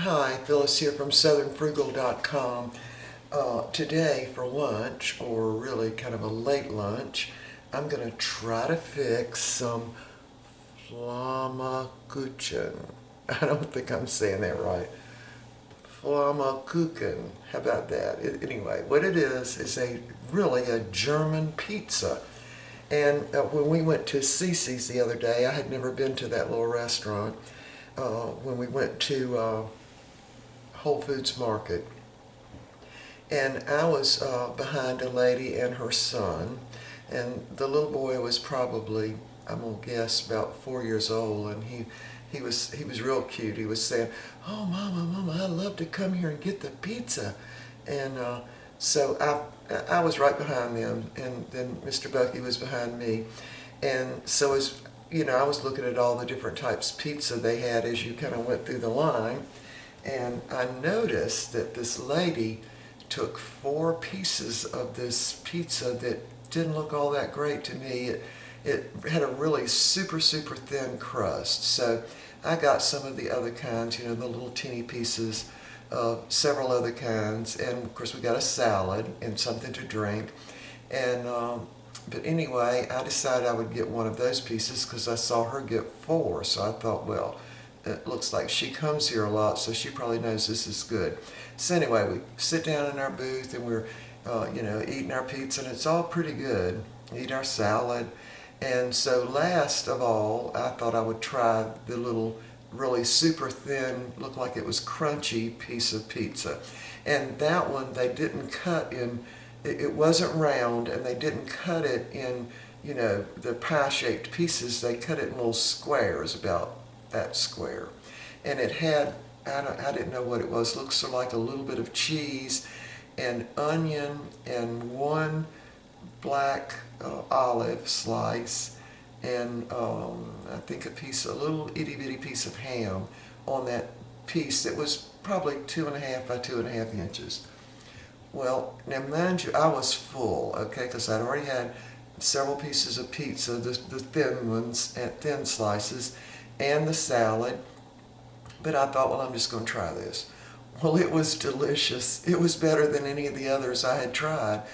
Hi, Phyllis here from southernfrugal.com. Today for lunch, or really kind of a late lunch, I'm going to try to fix some Flammkuchen. I don't think I'm saying that right. Flammkuchen. How about that? Anyway, what it is really a German pizza. And when we went to Cece's the other day, I had never been to that little restaurant. When we went to Whole Foods Market, and I was behind a lady and her son, and the little boy was probably, I'm gonna guess, about 4 years old, and he was real cute. He was saying, "Oh, Mama, I'd love to come here and get the pizza," and so I was right behind them, and then Mr. Bucky was behind me, and so as you know, I was looking at all the different types of pizza they had as you kind of went through the line. And I noticed that this lady took 4 pieces of this pizza that didn't look all that great to me. It had a really super thin crust. So I got some of the other kinds, the little teeny pieces of several other kinds. And of course we got a salad and something to drink. And but anyway, I decided I would get one of those pieces because I saw her get 4. So I thought, well, it looks like she comes here a lot, so she probably knows this is good. So anyway, we sit down in our booth and we're, eating our pizza, and it's all pretty good. Eat our salad. And so last of all, I thought I would try the little really super thin, looked like it was crunchy piece of pizza. And that one, they didn't cut in, it wasn't round, and they didn't cut it in, the pie-shaped pieces. They cut it in little squares, about that square, and it had, I didn't know what it was. Looks sort of like a little bit of cheese and onion and one black olive slice, and I think a little itty bitty piece of ham on that piece that was probably 2.5 by 2.5 inches. Well, now mind you, I was full, okay, because I'd already had several pieces of pizza, the thin ones, and thin slices, and the salad, but I thought, well, I'm just going to try this. Well, it was delicious. It was better than any of the others I had tried.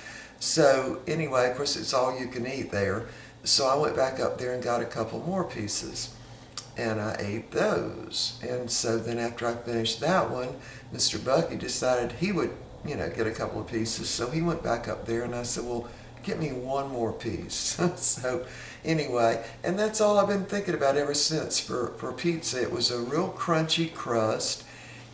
So anyway, of course, it's all you can eat there. So I went back up there and got a couple more pieces, and I ate those. And so then after I finished that one, Mr. Bucky decided he would, get a couple of pieces. So he went back up there, and I said, well, get me one more piece. So anyway, and that's all I've been thinking about ever since for pizza. It was a real crunchy crust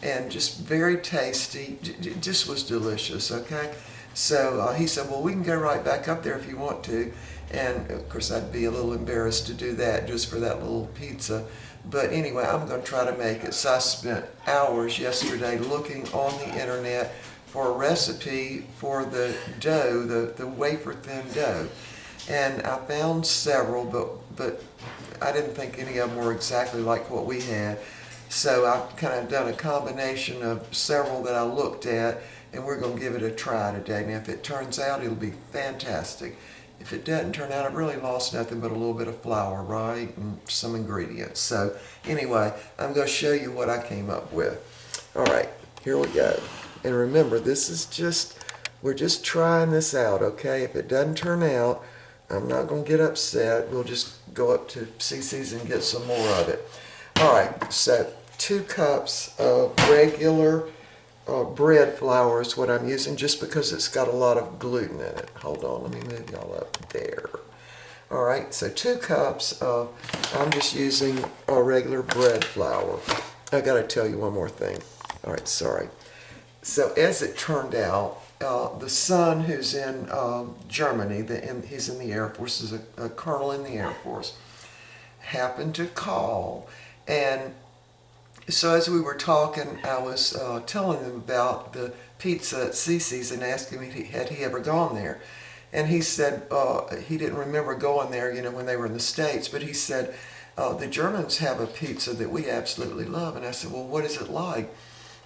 and just very tasty. It just was delicious, okay? So he said, well, we can go right back up there if you want to. And of course, I'd be a little embarrassed to do that just for that little pizza. But anyway, I'm going to try to make it. So I spent hours yesterday looking on the internet for a recipe for the dough, the wafer thin dough. And I found several, but I didn't think any of them were exactly like what we had. So I've kind of done a combination of several that I looked at, and we're going to give it a try today. Now, if it turns out, it'll be fantastic. If it doesn't turn out, I've really lost nothing but a little bit of flour, right, and some ingredients. So anyway, I'm going to show you what I came up with. All right, here we go. And remember, we're just trying this out, okay? If it doesn't turn out, I'm not going to get upset. We'll just go up to Cece's and get some more of it. All right, so 2 cups of regular bread flour is what I'm using, just because it's got a lot of gluten in it. Hold on, let me move y'all up there. All right, so 2 cups of, I'm just using a regular bread flour. I got to tell you one more thing. All right, sorry. So as it turned out, the son who's in Germany, he's in the Air Force, is a colonel in the Air Force, happened to call. And so as we were talking, I was telling him about the pizza at Cece's and asking him had he ever gone there. And he said he didn't remember going there, when they were in the States, but he said, the Germans have a pizza that we absolutely love. And I said, well, what is it like?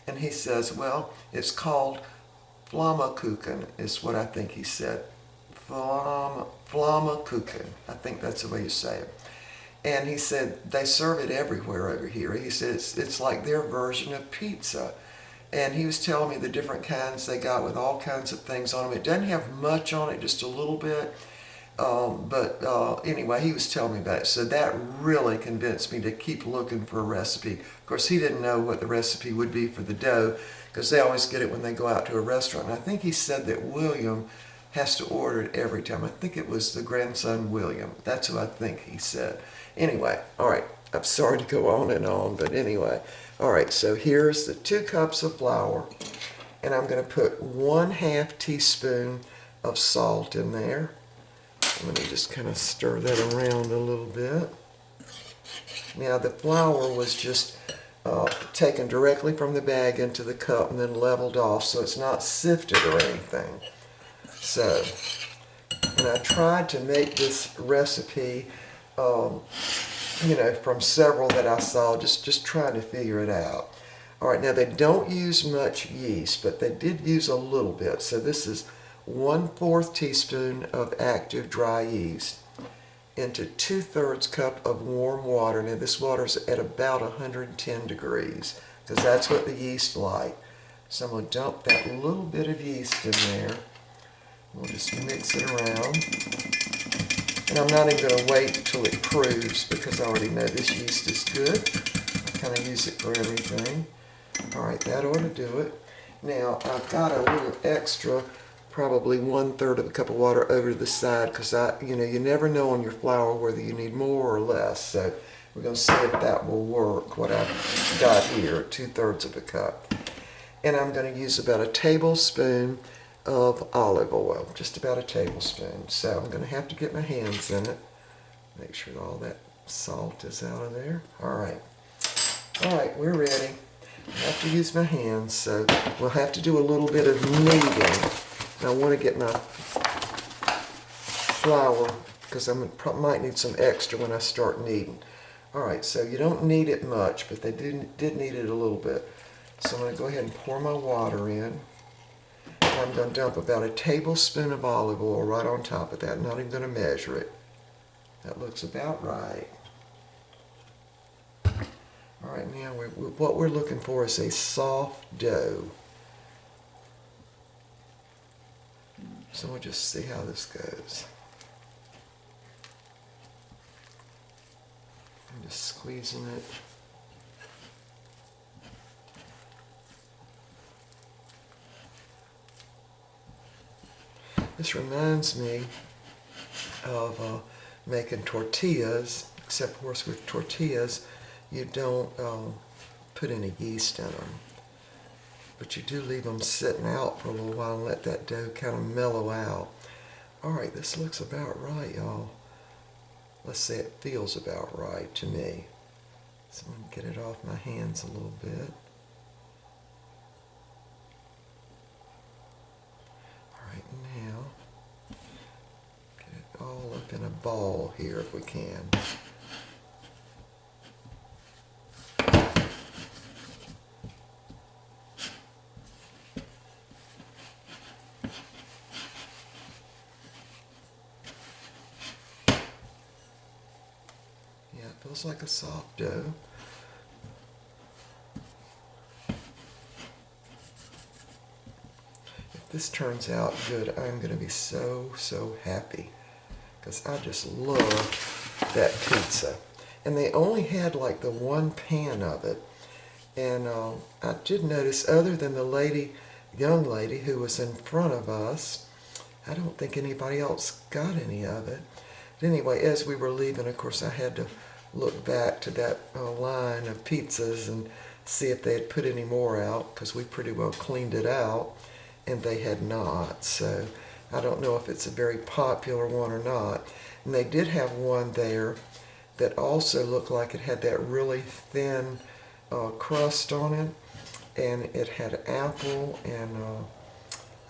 And he says, well, it's called Flammkuchen, is what I think he said. Flammkuchen. I think that's the way you say it. And he said they serve it everywhere over here. He said it's like their version of pizza. And he was telling me the different kinds they got with all kinds of things on them. It doesn't have much on it, just a little bit. Anyway, he was telling me about it. So that really convinced me to keep looking for a recipe. Of course, he didn't know what the recipe would be for the dough because they always get it when they go out to a restaurant. And I think he said that William has to order it every time. I think it was the grandson William. That's who I think he said. Anyway, all right. I'm sorry to go on and on, but anyway. All right, so here's the 2 cups of flour. And I'm going to put 1/2 teaspoon of salt in there. I'm going to just kind of stir that around a little bit. Now the flour was just taken directly from the bag into the cup and then leveled off, so it's not sifted or anything. So, and I tried to make this recipe, from several that I saw, just trying to figure it out. All right, now they don't use much yeast, but they did use a little bit. So this is 1/4 teaspoon of active dry yeast into 2/3 cup of warm water. Now this water's at about 110 degrees because that's what the yeast like. So I'm going to dump that little bit of yeast in there. We'll just mix it around. And I'm not even going to wait until it proves because I already know this yeast is good. I kind of use it for everything. All right, that ought to do it. Now I've got a little extra, probably 1/3 of a cup of water over to the side because you never know on your flour whether you need more or less. So we're going to see if that will work, what I've got here, 2/3 of a cup. And I'm going to use about a tablespoon of olive oil, just about a tablespoon. So I'm going to have to get my hands in it, make sure all that salt is out of there. All right, we're ready. I have to use my hands, so we'll have to do a little bit of kneading. And I want to get my flour because I might need some extra when I start kneading. All right, so you don't need it much, but they did need it a little bit. So I'm going to go ahead and pour my water in. I'm going to dump about a tablespoon of olive oil right on top of that. I'm not even going to measure it. That looks about right. All right, now what we're looking for is a soft dough. So we'll just see how this goes. I'm just squeezing it. This reminds me of making tortillas, except of course with tortillas you don't put any yeast in them, but you do leave them sitting out for a little while and let that dough kind of mellow out. All right, this looks about right, y'all. Let's say it feels about right to me. So I'm going to get it off my hands a little bit. Now, get it all up in a ball here if we can. Yeah, it feels like a soft dough. This turns out good. I'm going to be so happy because I just love that pizza. And they only had like the 1 pan of it. And I did notice, other than the young lady who was in front of us, I don't think anybody else got any of it. But anyway, as we were leaving, of course, I had to look back to that line of pizzas and see if they had put any more out because we pretty well cleaned it out. And they had not, so I don't know if it's a very popular one or not. And they did have one there that also looked like it had that really thin crust on it, and it had apple and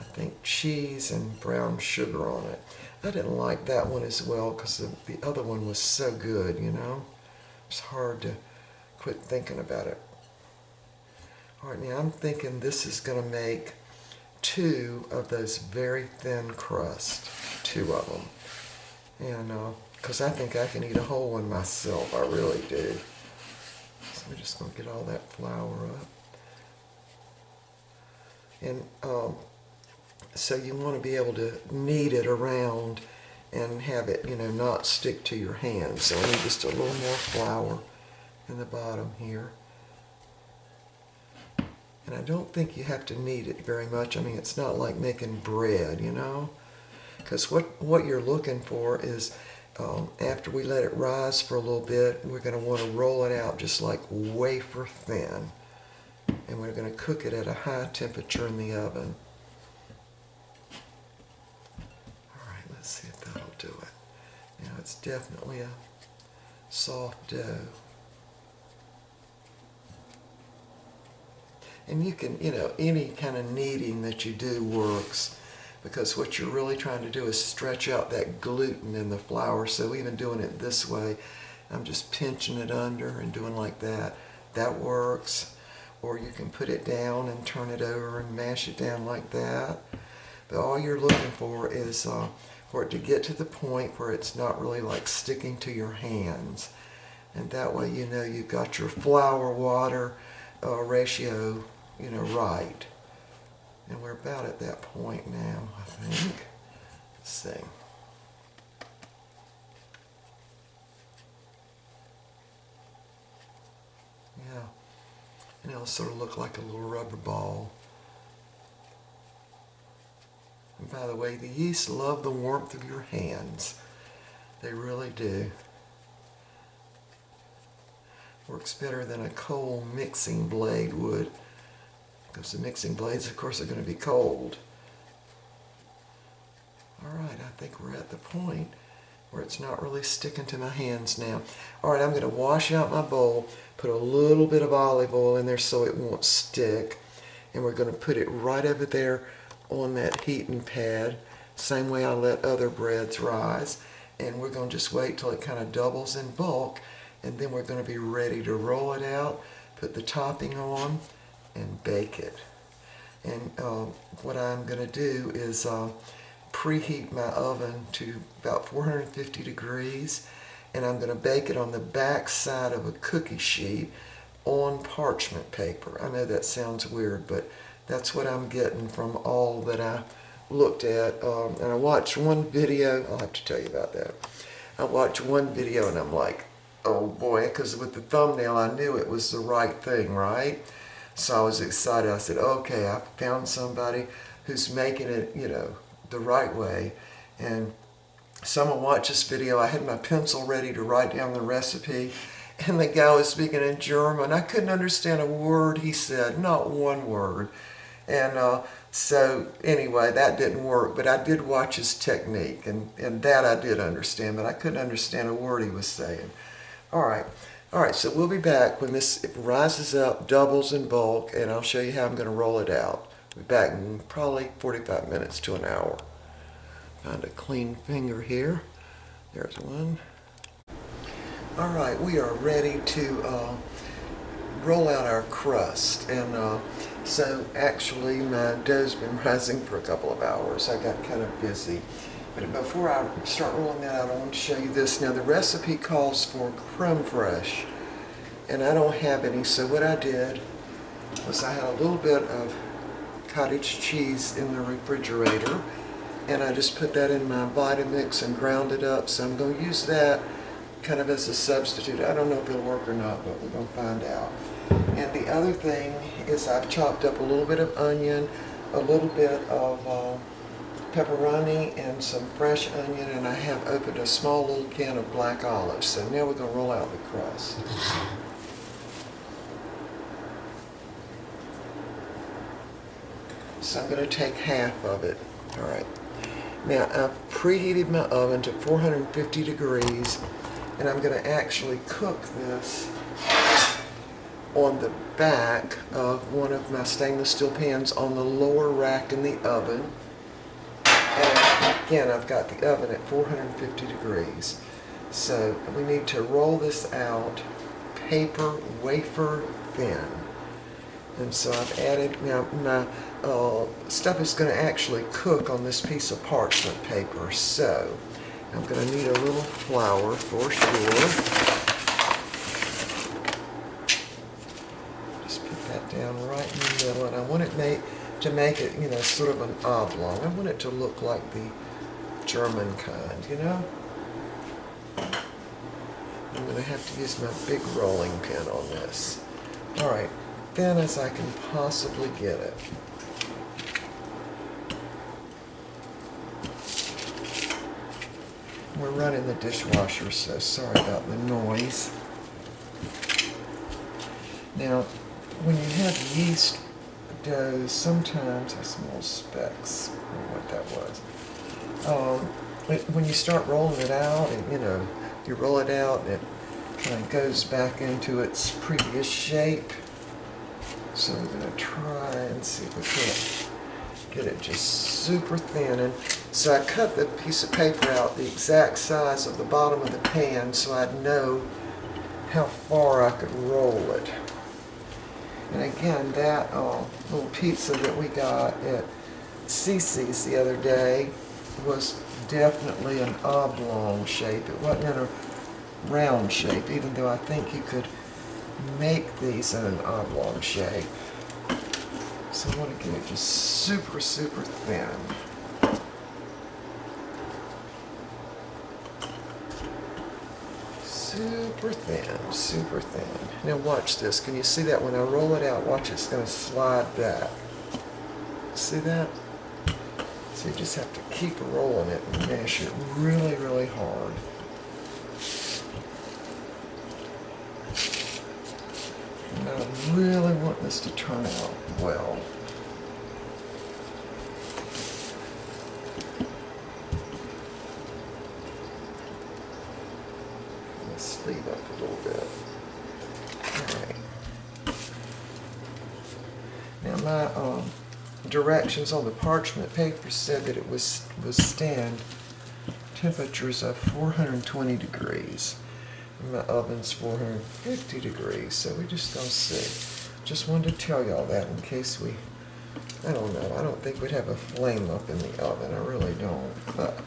I think cheese and brown sugar on it. I didn't like that one as well because the other one was so good, It's hard to quit thinking about it. All right, now I'm thinking this is going to make 2 of those very thin crust, 2 of them. And because I think I can eat a whole one myself. I really do. So we're just going to get all that flour up. And so you want to be able to knead it around and have it, not stick to your hands. So I need just a little more flour in the bottom here. And I don't think you have to knead it very much. I mean, it's not like making bread, because what you're looking for is after we let it rise for a little bit, we're going to want to roll it out just like wafer thin. And we're going to cook it at a high temperature in the oven. All right, let's see if that'll do it. Now it's definitely a soft dough. And you can, any kind of kneading that you do works, because what you're really trying to do is stretch out that gluten in the flour. So even doing it this way, I'm just pinching it under and doing like that. That works. Or you can put it down and turn it over and mash it down like that. But all you're looking for is for it to get to the point where it's not really like sticking to your hands. And that way you've got your flour-water ratio right. And we're about at that point now, I think. Let's see. Yeah. And it'll sort of look like a little rubber ball. And by the way, the yeast love the warmth of your hands. They really do. Works better than a cold mixing blade would, because the mixing blades, of course, are going to be cold. All right, I think we're at the point where it's not really sticking to my hands now. All right, I'm going to wash out my bowl, put a little bit of olive oil in there so it won't stick, and we're going to put it right over there on that heating pad, same way I let other breads rise, and we're going to just wait till it kind of doubles in bulk, and then we're going to be ready to roll it out, put the topping on, and bake it. And what I'm going to do is preheat my oven to about 450 degrees, and I'm going to bake it on the back side of a cookie sheet on parchment paper. I know that sounds weird, but that's what I'm getting from all that I looked at. And I watched one video. I'll have to tell you about that. I watched one video and I'm like, oh boy, because with the thumbnail I knew it was the right thing, right? So I was excited. I said, okay, I found somebody who's making it, the right way. And someone watched this video. I had my pencil ready to write down the recipe, and the guy was speaking in German. I couldn't understand a word he said, not one word. And so anyway, that didn't work, but I did watch his technique, and that I did understand, but I couldn't understand a word he was saying. All right, so we'll be back when this rises up, doubles in bulk, and I'll show you how I'm going to roll it out. We'll be back in probably 45 minutes to an hour. Find a clean finger here. There's one. All right, we are ready to roll out our crust. And so actually my dough's been rising for a couple of hours. I got kind of busy. But before I start rolling that out, I want to show you this. Now the recipe calls for creme fraiche, and I don't have any, so what I did was I had a little bit of cottage cheese in the refrigerator, and I just put that in my Vitamix and ground it up, so I'm going to use that kind of as a substitute. I don't know if it'll work or not, but we're going to find out. And the other thing is I've chopped up a little bit of onion, a little bit of pepperoni, and some fresh onion, and I have opened a small little can of black olives. So now we're going to roll out the crust. So I'm going to take half of it. All right. Now I've preheated my oven to 450 degrees, and I'm going to actually cook this on the back of one of my stainless steel pans on the lower rack in the oven. And again, I've got the oven at 450 degrees. So we need to roll this out paper wafer thin. And so I've added, now my stuff is going to actually cook on this piece of parchment paper. So I'm going to need a little flour for sure. Just put that down right in the middle, and I want it to make it, you know, sort of an oblong. I want it to look like the German kind, you know? I'm going to have to use my big rolling pin on this. All right, thin as I can possibly get it. We're running the dishwasher, so sorry about the noise. Now, when you have yeast dough, sometimes I smell specks, or what that was. When you start rolling it out, and you roll it out, and it kind of goes back into its previous shape. So we're going to try and see if we can't get it just super thin. And so I cut the piece of paper out the exact size of the bottom of the pan so I'd know how far I could roll it. And again, that little pizza that we got at Cece's the other day was definitely an oblong shape. It wasn't in a round shape, even though I think you could make these in an oblong shape. So I want to get it just super, super thin. Super thin, super thin. Now watch this. Can you see that when I roll it out? Watch, it's going to slide back. See that? So you just have to keep rolling it and mash it really, really hard. And I really want this to turn out well. Sleeve up a little bit. Alright. Now my directions on the parchment paper said that it was withstand temperatures of 420 degrees. And my oven's 450 degrees, so we just don't see. Just wanted to tell y'all that in case I don't know, I don't think we'd have a flame up in the oven, I really don't, but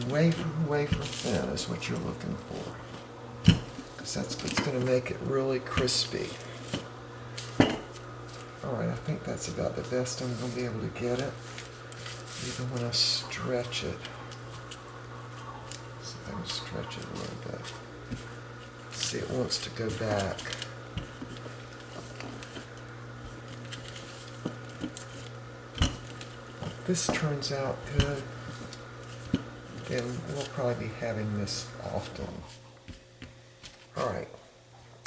wafer thin is what you're looking for, because that's what's going to make it really crispy. Alright, I think that's about the best I'm going to be able to get it, even when I stretch it. See if I can stretch it a little bit. See, it wants to go back. If this turns out good, then we'll probably be having this often. Alright,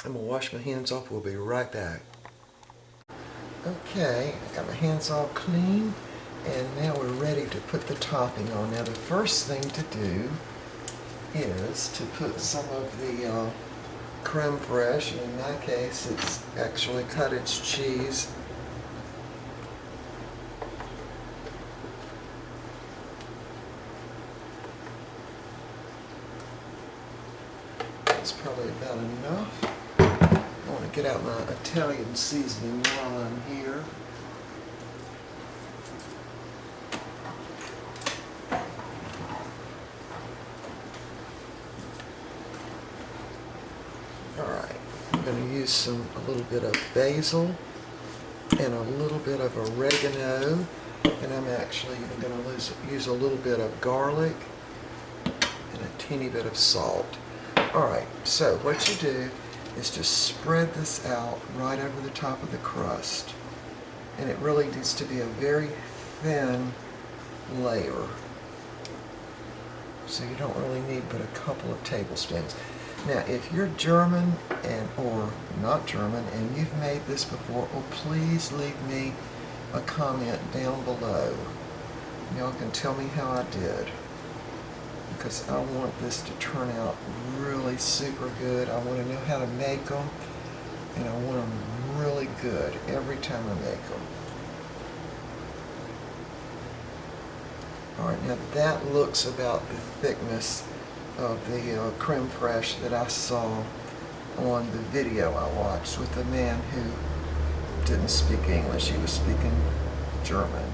I'm going to wash my hands off. We'll be right back. Okay, I got my hands all clean, and now we're ready to put the topping on. Now the first thing to do is to put some of the creme fraiche. In my case, it's actually cottage cheese. That's probably about enough. I want to get out my Italian seasoning while I'm here. Alright, I'm going to use a little bit of basil and a little bit of oregano, and I'm actually even going to use a little bit of garlic and a teeny bit of salt. Alright, so what you do is just spread this out right over the top of the crust. And it really needs to be a very thin layer. So you don't really need but a couple of tablespoons. Now, if you're German or not German and you've made this before, well, please leave me a comment down below. Y'all can tell me how I did, because I want this to turn out really super good. I want to know how to make them, and I want them really good every time I make them. Alright, now that looks about the thickness of the creme fraiche that I saw on the video I watched with the man who didn't speak English. He was speaking German.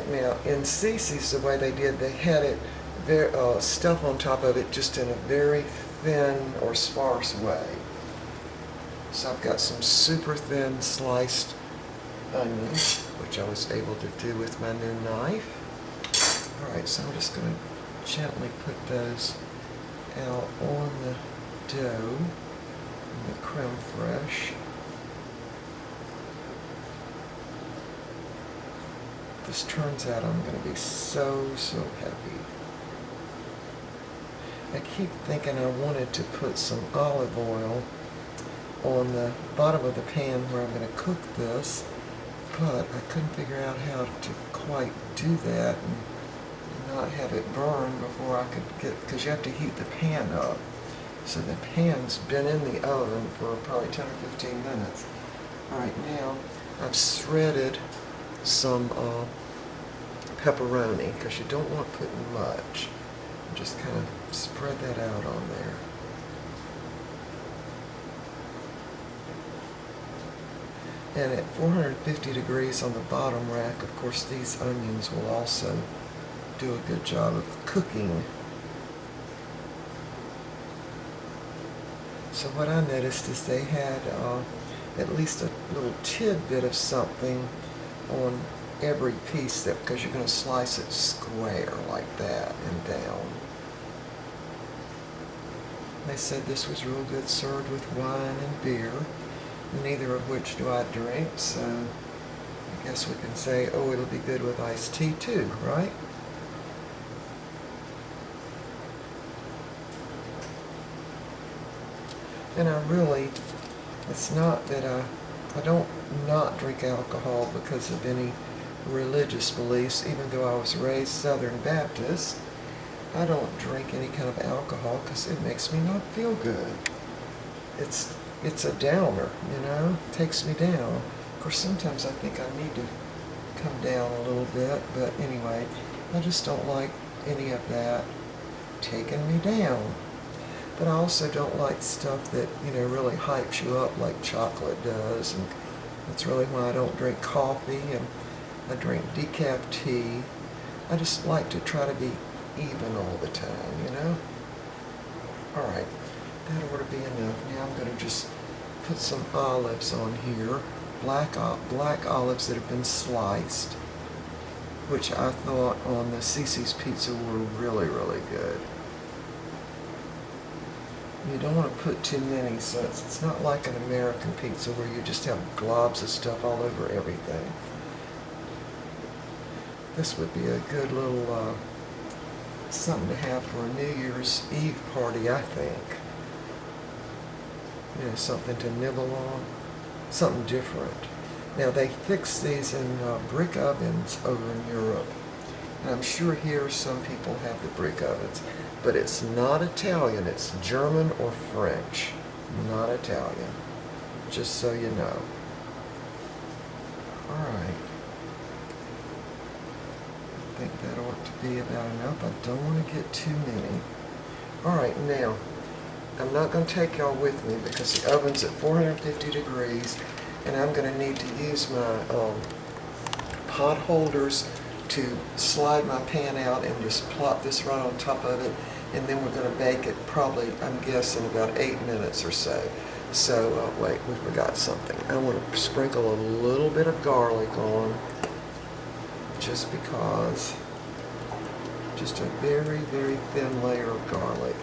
Now, in Cece's, the way they did, they had it stuff on top of it just in a very thin or sparse way. So I've got some super thin sliced onions, which I was able to do with my new knife. All right, so I'm just going to gently put those out on the dough and the creme fraiche. This turns out, I'm going to be so happy. I keep thinking I wanted to put some olive oil on the bottom of the pan where I'm going to cook this, but I couldn't figure out how to quite do that and not have it burn before I could get, because you have to heat the pan up. So the pan's been in the oven for probably 10 or 15 minutes. All right, now I've shredded some pepperoni, because you don't want putting much. Just kind of spread that out on there. And at 450 degrees on the bottom rack, of course, these onions will also do a good job of cooking. So what I noticed is they had at least a little tidbit of something on every piece, that because you're going to slice it square like that and down. They said this was real good served with wine and beer, neither of which do I drink, so I guess we can say, oh, it'll be good with iced tea too, right? And I really, it's not that I don't not drink alcohol because of any religious beliefs, even though I was raised Southern Baptist. I don't drink any kind of alcohol because it makes me not feel good. It's a downer, you know, it takes me down. Of course, sometimes I think I need to come down a little bit, but anyway, I just don't like any of that taking me down. But I also don't like stuff that, you know, really hypes you up like chocolate does, and that's really why I don't drink coffee, and I drink decaf tea. I just like to try to be even all the time, you know? All right, that ought to be enough. Now I'm going to just put some olives on here, black olives that have been sliced, which I thought on the Cece's pizza were really good. You don't want to put too many, so it's not like an American pizza where you just have globs of stuff all over everything. This would be a good little something to have for a New Year's Eve party, I think. You know, something to nibble on, something different. Now, they fix these in brick ovens over in Europe. And I'm sure here some people have the brick ovens, but it's not Italian, it's German or French, not Italian, just so you know. All right. I think that ought to be about enough. I don't want to get too many. All right, now, I'm not going to take y'all with me because the oven's at 450 degrees, and I'm going to need to use my pot holders to slide my pan out and just plop this right on top of it, and then we're going to bake it probably, I'm guessing, about 8 minutes or so. So, wait, we forgot something. I want to sprinkle a little bit of garlic on, just because, just a very thin layer of garlic.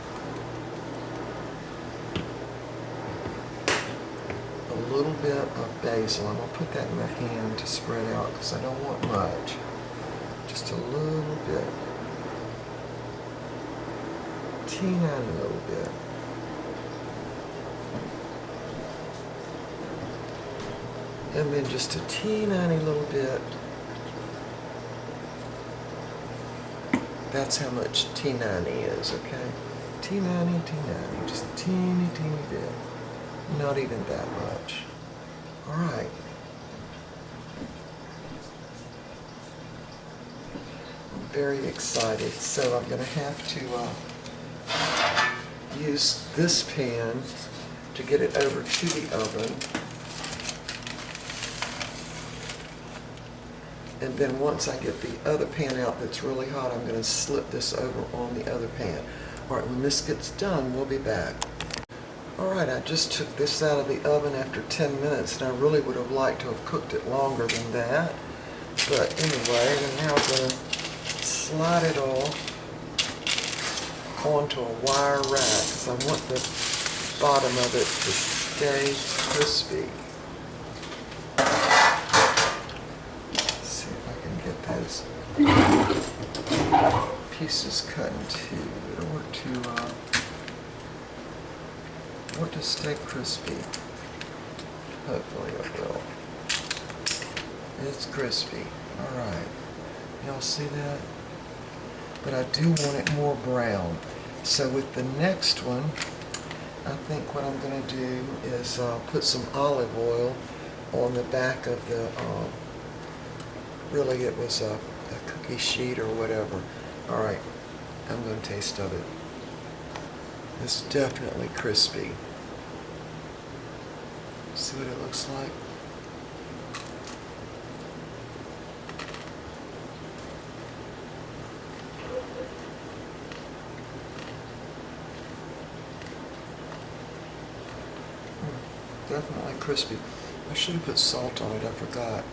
A little bit of basil. I'm going to put that in my hand to spread out because I don't want much. Just a little bit. Teeny little bit. And then just a teeny little bit. That's how much teeny is, okay? Teeny, just a teeny bit. Not even that much. All right. I'm very excited. So I'm going to have to use this pan to get it over to the oven. And then once I get the other pan out that's really hot, I'm going to slip this over on the other pan. All right, when this gets done, we'll be back. All right, I just took this out of the oven after 10 minutes, and I really would have liked to have cooked it longer than that. But anyway, I'm now going to slide it all onto a wire rack because I want the bottom of it to stay crispy. Let's see if I can get those pieces cut in two. It'll work to stay crispy. Hopefully it will. It's crispy. All right. Y'all see that? But I do want it more brown. So with the next one, I think what I'm going to do is put some olive oil on the back of the, really it was a cookie sheet or whatever. All right, I'm going to taste of it. It's definitely crispy. See what it looks like? Definitely crispy. I should have put salt on it, I forgot.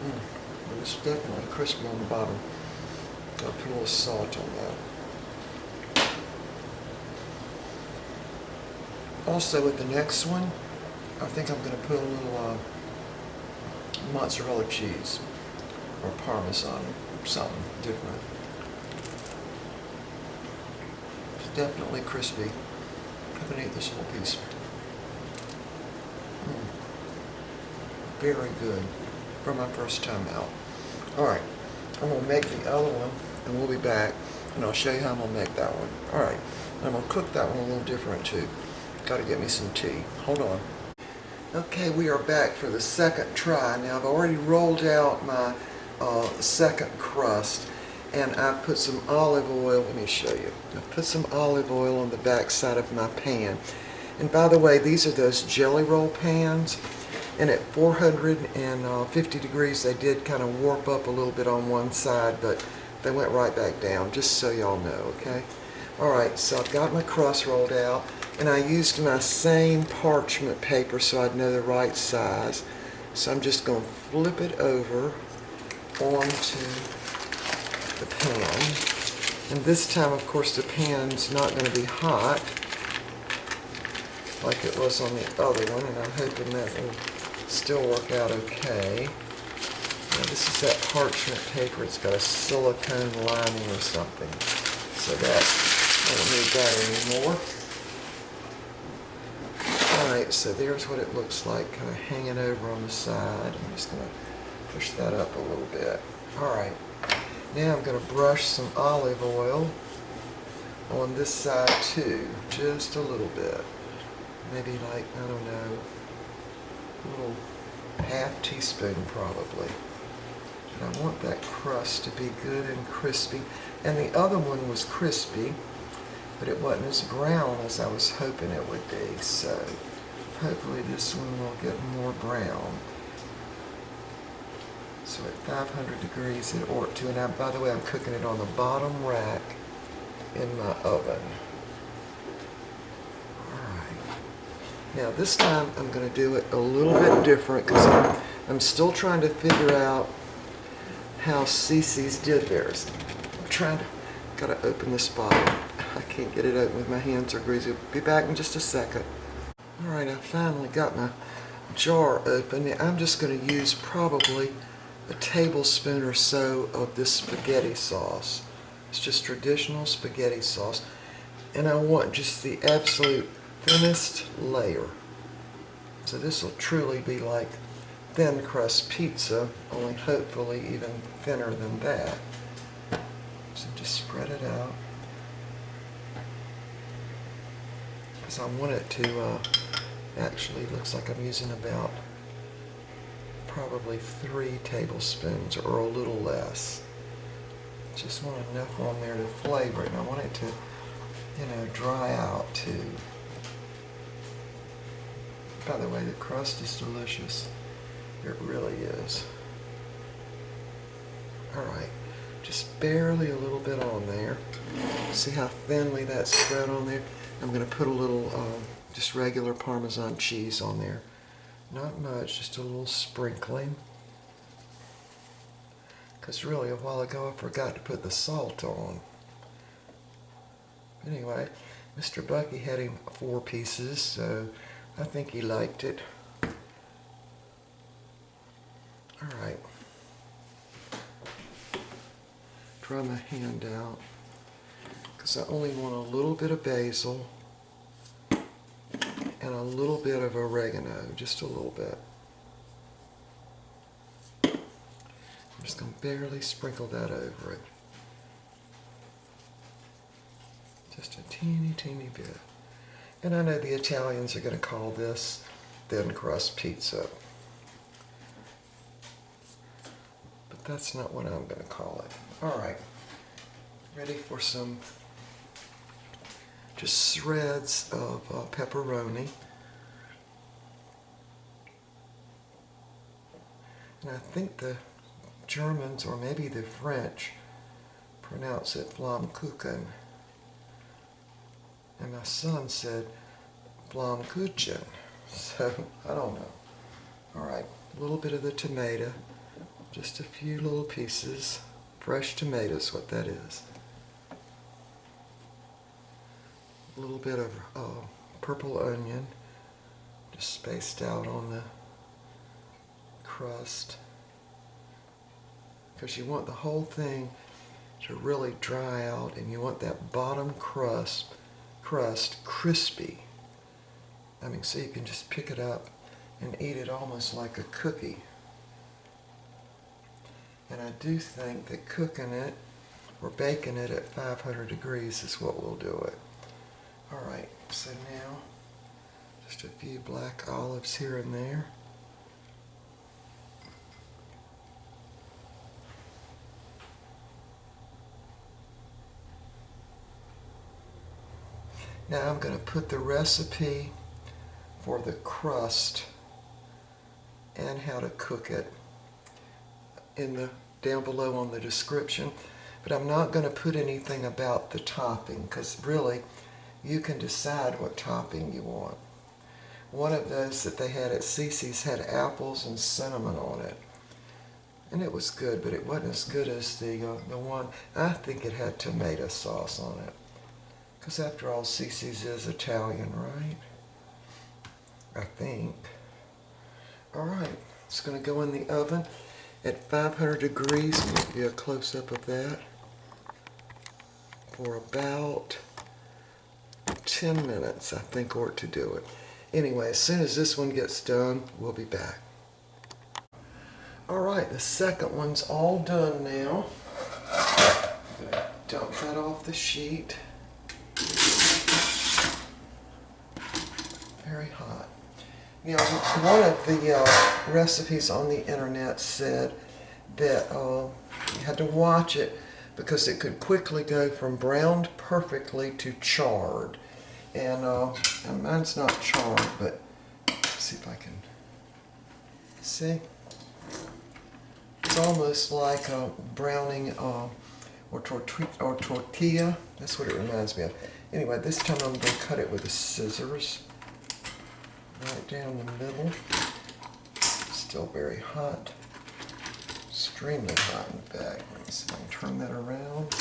But it's definitely crispy on the bottom. I'll put a little salt on that. Also with the next one, I think I'm going to put a little mozzarella cheese or Parmesan, something different. It's definitely crispy. I'm going to eat this whole piece. Very good for my first time out. Alright, I'm going to make the other one and we'll be back and I'll show you how I'm going to make that one. Alright, I'm going to cook that one a little different too. Got to get me some tea. Hold on. Okay, we are back for the second try. Now I've already rolled out my second crust and I've put some olive oil. Let me show you. I've put some olive oil on the back side of my pan. And by the way, these are those jelly roll pans. And at 450 degrees, they did kind of warp up a little bit on one side, but they went right back down, just so y'all know, okay? All right, so I've got my crust rolled out, and I used my same parchment paper so I'd know the right size. So I'm just going to flip it over onto the pan. And this time, of course, the pan's not going to be hot like it was on the other one, and I'm hoping that will still work out okay. Now this is that parchment paper. It's got a silicone lining or something. So that, I don't need that anymore. Alright, so there's what it looks like, kind of hanging over on the side. I'm just going to push that up a little bit. Alright, now I'm going to brush some olive oil on this side too, just a little bit. Maybe like, I don't know, a little half teaspoon probably. And I want that crust to be good and crispy. And the other one was crispy, but it wasn't as brown as I was hoping it would be. So hopefully this one will get more brown. So at 500 degrees it ought to. And by the way, I'm cooking it on the bottom rack in my oven. Now this time I'm going to do it a little bit different because I'm still trying to figure out how Cece's did theirs. I'm trying to, got to open this bottle. I can't get it open with my hands, are greasy. I'll be back in just a second. Alright, I finally got my jar open. I'm just going to use probably a tablespoon or so of this spaghetti sauce. It's just traditional spaghetti sauce. And I want just the absolute thinnest layer. So this will truly be like thin crust pizza, only hopefully even thinner than that. So just spread it out. Because I want it to, actually looks like I'm using about probably 3 tablespoons or a little less. Just want enough on there to flavor it, and I want it to, you know, dry out too. By the way, the crust is delicious. It really is. All right, just barely a little bit on there. See how thinly that's spread on there? I'm going to put a little just regular Parmesan cheese on there. Not much, just a little sprinkling. Because really, a while ago, I forgot to put the salt on. Anyway, Mr. Bucky had him 4 pieces, so I think he liked it. All right. Try my hand out, because I only want a little bit of basil and a little bit of oregano, just a little bit. I'm just going to barely sprinkle that over it. Just a teeny, teeny bit. And I know the Italians are going to call this thin crust pizza. But that's not what I'm going to call it. All right. Ready for some just shreds of pepperoni. And I think the Germans, or maybe the French, pronounce it Flammkuchen. And my son said Flammkuchen. So, I don't know. All right, a little bit of the tomato. Just a few little pieces. Fresh tomatoes, what that is. A little bit of purple onion, just spaced out on the crust. Because you want the whole thing to really dry out, and you want that bottom crust crispy. I mean, so you can just pick it up and eat it almost like a cookie. And I do think that cooking it or baking it at 500 degrees is what will do it. All right, so now just a few black olives here and there. Now I'm going to put the recipe for the crust and how to cook it down below on the description, but I'm not going to put anything about the topping, because really you can decide what topping you want. One of those that they had at Cece's had apples and cinnamon on it, and it was good, but it wasn't as good as the one. I think it had tomato sauce on it, because after all, Cece's is Italian, right? I think. All right, it's going to go in the oven at 500 degrees. I'm going to give you a close-up of that for about 10 minutes, I think, or to do it. Anyway, as soon as this one gets done, we'll be back. All right, the second one's all done now. I'm going to dump that off the sheet. Very hot. Now, one of the recipes on the internet said that you had to watch it because it could quickly go from browned perfectly to charred. And mine's not charred, but let's see if I can see. It's almost like browning or tortilla. That's what it reminds me of. Anyway, this time I'm going to cut it with the scissors. Right down the middle. Still very hot. Extremely hot, in fact. Let me see if I can turn that around.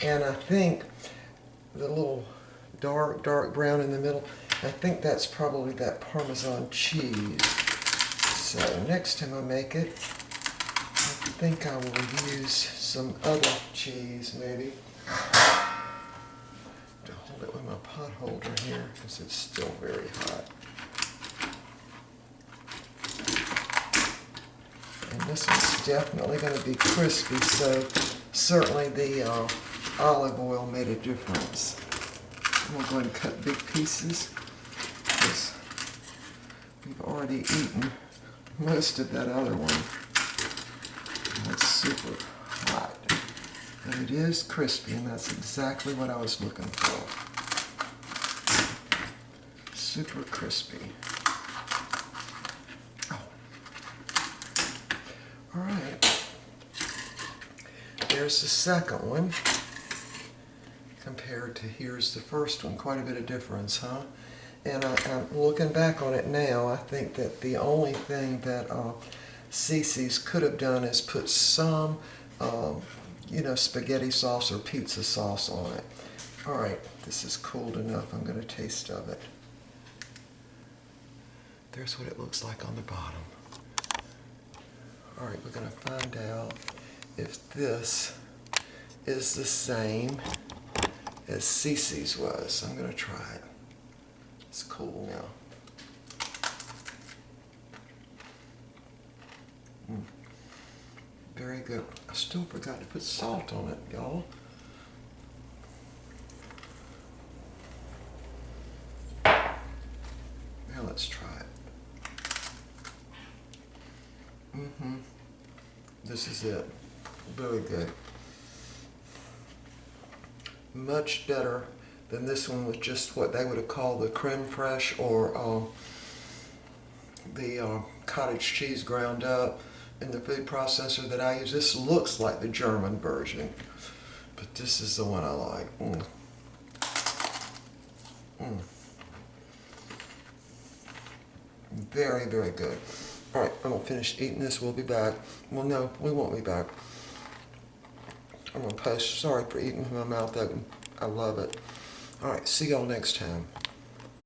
And I think the little dark brown in the middle, I think that's probably that Parmesan cheese. So next time I make it, I think I will use some other cheese maybe. To hold it with my pot holder here because it's still very hot. And this one's definitely going to be crispy, so certainly the olive oil made a difference. I'm going to go ahead and cut big pieces because we've already eaten most of that other one. And it's super hot. But it is crispy, and that's exactly what I was looking for. Super crispy. Oh, there's the second one. Compared to here's the first one. Quite a bit of difference, huh? And I'm looking back on it now, I think that the only thing that Cece's could have done is put some, spaghetti sauce or pizza sauce on it. All right, this is cooled enough. I'm going to taste of it. There's what it looks like on the bottom. All right, we're going to find out if this is the same as Cece's was. I'm going to try it. It's cool now. Very good. I still forgot to put salt on it, y'all. Now let's try it. This is it. Very good. Much better than this one with just what they would have called the creme fraiche or the cottage cheese ground up in the food processor that I use. This looks like the German version, but this is the one I like. Very, very good. All right, I'm going to finish eating this. We'll be back. Well, no, we won't be back. I'm going to post. Sorry for eating with my mouth open. I love it. All right, see y'all next time.